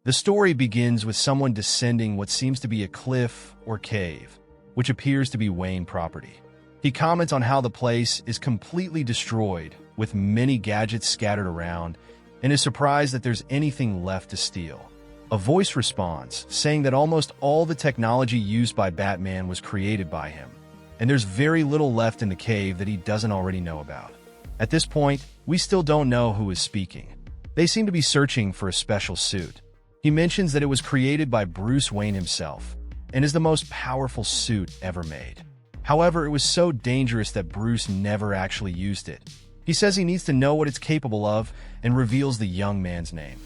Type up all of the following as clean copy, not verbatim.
The story begins with someone descending what seems to be a cliff or cave, which appears to be Wayne property. He comments on how the place is completely destroyed, with many gadgets scattered around, and is surprised that there's anything left to steal. A voice responds, saying that almost all the technology used by Batman was created by him, and there's very little left in the cave that he doesn't already know about. At this point, we still don't know who is speaking. They seem to be searching for a special suit. He mentions that it was created by Bruce Wayne himself, and is the most powerful suit ever made. However, it was so dangerous that Bruce never actually used it. He says he needs to know what it's capable of and reveals the young man's name,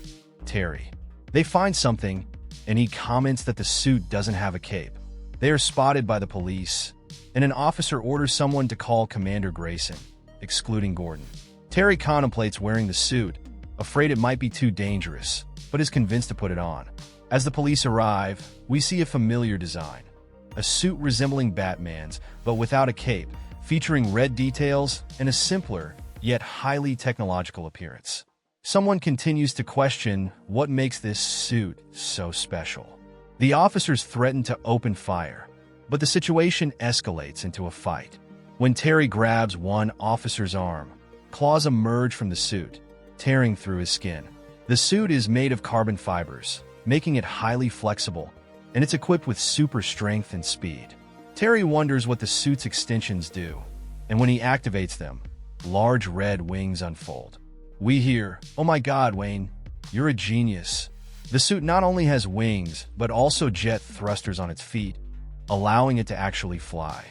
Terry. They find something, and he comments that the suit doesn't have a cape. They are spotted by the police, and an officer orders someone to call Commander Grayson, excluding Gordon. Terry contemplates wearing the suit, afraid it might be too dangerous, but is convinced to put it on. As the police arrive, we see a familiar design. A suit resembling Batman's, but without a cape, featuring red details and a simpler, yet highly technological appearance. Someone continues to question what makes this suit so special. The officers threaten to open fire, but the situation escalates into a fight. When Terry grabs one officer's arm, claws emerge from the suit, tearing through his skin. The suit is made of carbon fibers, making it highly flexible, and it's equipped with super strength and speed. Terry wonders what the suit's extensions do, and when he activates them, large red wings unfold. We hear, "Oh my God, Wayne, you're a genius." The suit not only has wings, but also jet thrusters on its feet, allowing it to actually fly.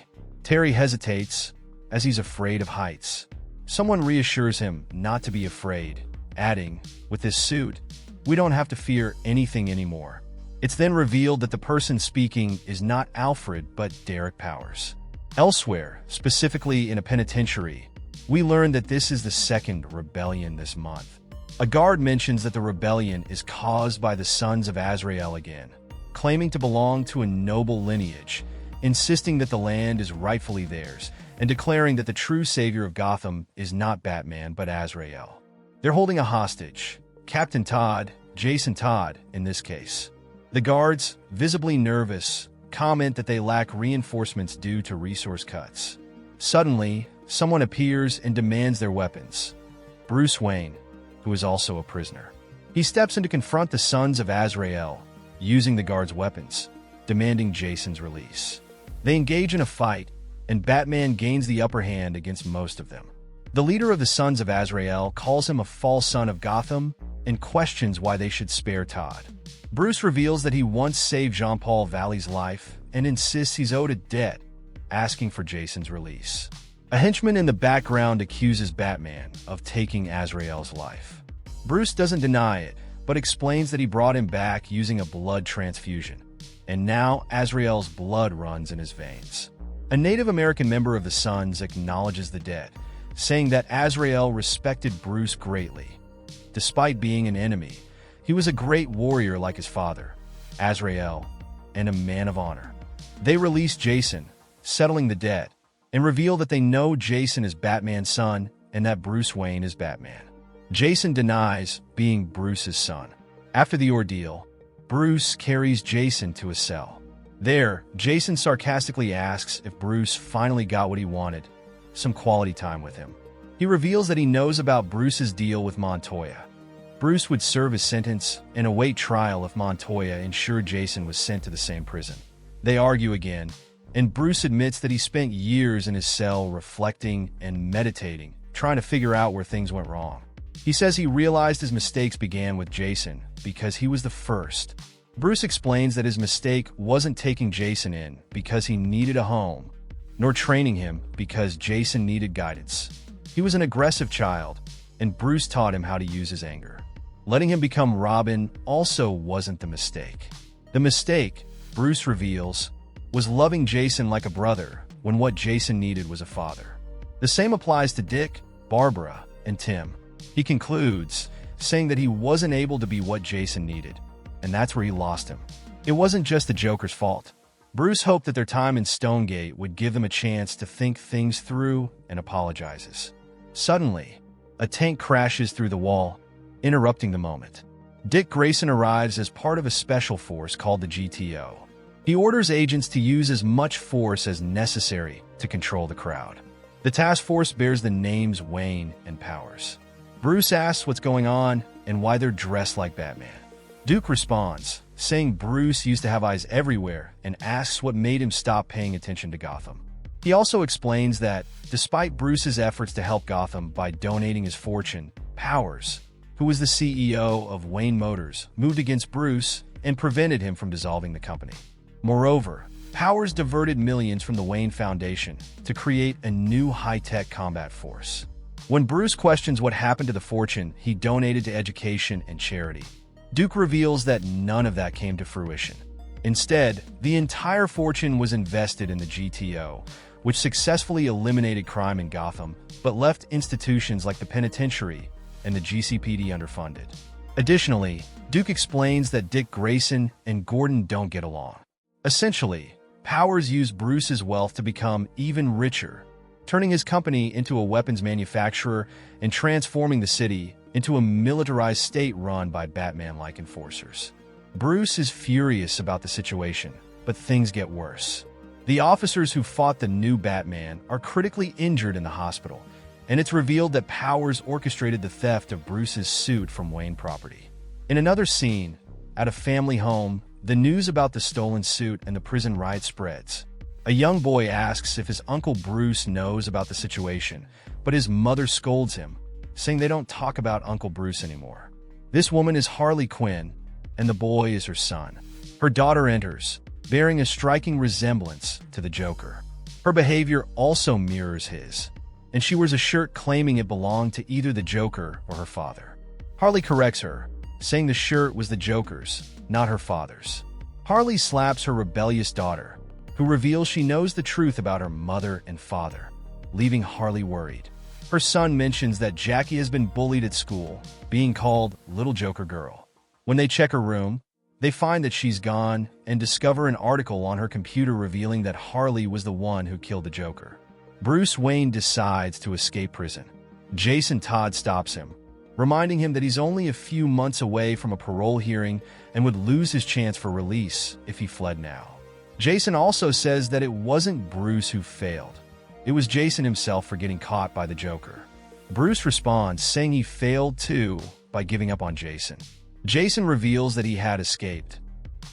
Terry hesitates, as he's afraid of heights. Someone reassures him not to be afraid, adding, "With this suit, we don't have to fear anything anymore." It's then revealed that the person speaking is not Alfred, but Derek Powers. Elsewhere, specifically in a penitentiary, we learn that this is the second rebellion this month. A guard mentions that the rebellion is caused by the Sons of Azrael again, claiming to belong to a noble lineage, insisting that the land is rightfully theirs, and declaring that the true savior of Gotham is not Batman but Azrael. They're holding a hostage, Captain Todd, Jason Todd in this case. The guards, visibly nervous, comment that they lack reinforcements due to resource cuts. Suddenly, someone appears and demands their weapons. Bruce Wayne, who is also a prisoner. He steps in to confront the Sons of Azrael, using the guards' weapons, demanding Jason's release. They engage in a fight, and Batman gains the upper hand against most of them. The leader of the Sons of Azrael calls him a false son of Gotham and questions why they should spare Todd. Bruce reveals that he once saved Jean-Paul Valley's life and insists he's owed a debt, asking for Jason's release. A henchman in the background accuses Batman of taking Azrael's life. Bruce doesn't deny it, but explains that he brought him back using a blood transfusion, and now Azrael's blood runs in his veins. A Native American member of the Sons acknowledges the debt, saying that Azrael respected Bruce greatly. Despite being an enemy, he was a great warrior like his father, Azrael, and a man of honor. They release Jason, settling the debt, and reveal that they know Jason is Batman's son and that Bruce Wayne is Batman. Jason denies being Bruce's son. After the ordeal, Bruce carries Jason to a cell. There, Jason sarcastically asks if Bruce finally got what he wanted, some quality time with him. He reveals that he knows about Bruce's deal with Montoya. Bruce would serve his sentence and await trial if Montoya ensured Jason was sent to the same prison. They argue again, and Bruce admits that he spent years in his cell reflecting and meditating, trying to figure out where things went wrong. He says he realized his mistakes began with Jason because he was the first. Bruce explains that his mistake wasn't taking Jason in because he needed a home, nor training him because Jason needed guidance. He was an aggressive child, and Bruce taught him how to use his anger. Letting him become Robin also wasn't the mistake. The mistake, Bruce reveals, was loving Jason like a brother when what Jason needed was a father. The same applies to Dick, Barbara, and Tim. He concludes, saying that he wasn't able to be what Jason needed, and that's where he lost him. It wasn't just the Joker's fault. Bruce hoped that their time in Stonegate would give them a chance to think things through and apologizes. Suddenly, a tank crashes through the wall, interrupting the moment. Dick Grayson arrives as part of a special force called the GTO. He orders agents to use as much force as necessary to control the crowd. The task force bears the names Wayne and Powers. Bruce asks what's going on and why they're dressed like Batman. Duke responds, saying Bruce used to have eyes everywhere, and asks what made him stop paying attention to Gotham. He also explains that, despite Bruce's efforts to help Gotham by donating his fortune, Powers, who was the CEO of Wayne Motors, moved against Bruce and prevented him from dissolving the company. Moreover, Powers diverted millions from the Wayne Foundation to create a new high-tech combat force. When Bruce questions what happened to the fortune he donated to education and charity, Duke reveals that none of that came to fruition. Instead, the entire fortune was invested in the GTO, which successfully eliminated crime in Gotham, but left institutions like the penitentiary and the GCPD underfunded. Additionally, Duke explains that Dick Grayson and Gordon don't get along. Essentially, Powers used Bruce's wealth to become even richer, turning his company into a weapons manufacturer and transforming the city into a militarized state run by Batman-like enforcers. Bruce is furious about the situation, but things get worse. The officers who fought the new Batman are critically injured in the hospital, and it's revealed that Powers orchestrated the theft of Bruce's suit from Wayne property. In another scene, at a family home, the news about the stolen suit and the prison riot spreads. A young boy asks if his Uncle Bruce knows about the situation, but his mother scolds him, saying they don't talk about Uncle Bruce anymore. This woman is Harley Quinn, and the boy is her son. Her daughter enters, bearing a striking resemblance to the Joker. Her behavior also mirrors his, and she wears a shirt claiming it belonged to either the Joker or her father. Harley corrects her, saying the shirt was the Joker's, not her father's. Harley slaps her rebellious daughter, who reveals she knows the truth about her mother and father, leaving Harley worried. Her son mentions that Jackie has been bullied at school, being called Little Joker Girl. When they check her room, they find that she's gone and discover an article on her computer revealing that Harley was the one who killed the Joker. Bruce Wayne decides to escape prison. Jason Todd stops him, reminding him that he's only a few months away from a parole hearing and would lose his chance for release if he fled now. Jason also says that it wasn't Bruce who failed. It was Jason himself for getting caught by the Joker. Bruce responds, saying he failed too by giving up on Jason. Jason reveals that he had escaped.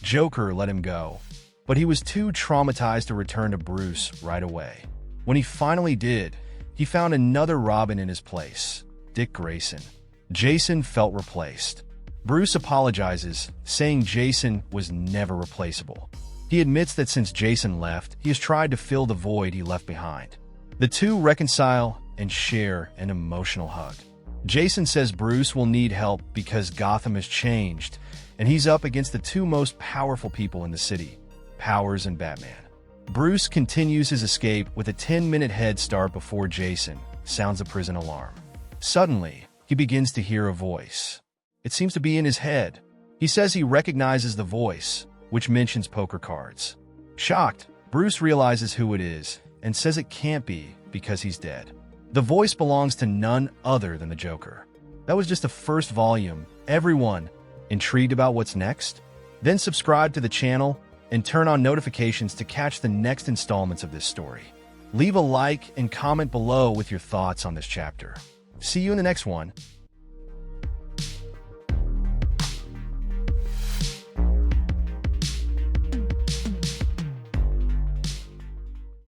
Joker let him go, but he was too traumatized to return to Bruce right away. When he finally did, he found another Robin in his place, Dick Grayson. Jason felt replaced. Bruce apologizes, saying Jason was never replaceable. He admits that since Jason left, he has tried to fill the void he left behind. The two reconcile and share an emotional hug. Jason says Bruce will need help because Gotham has changed, and he's up against the two most powerful people in the city, Powers and Batman. Bruce continues his escape with a 10-minute head start before Jason sounds a prison alarm. Suddenly, he begins to hear a voice. It seems to be in his head. He says he recognizes the voice, which mentions poker cards. Shocked, Bruce realizes who it is and says it can't be because he's dead. The voice belongs to none other than the Joker. That was just the first volume. Everyone, intrigued about what's next? Then subscribe to the channel and turn on notifications to catch the next installments of this story. Leave a like and comment below with your thoughts on this chapter. See you in the next one.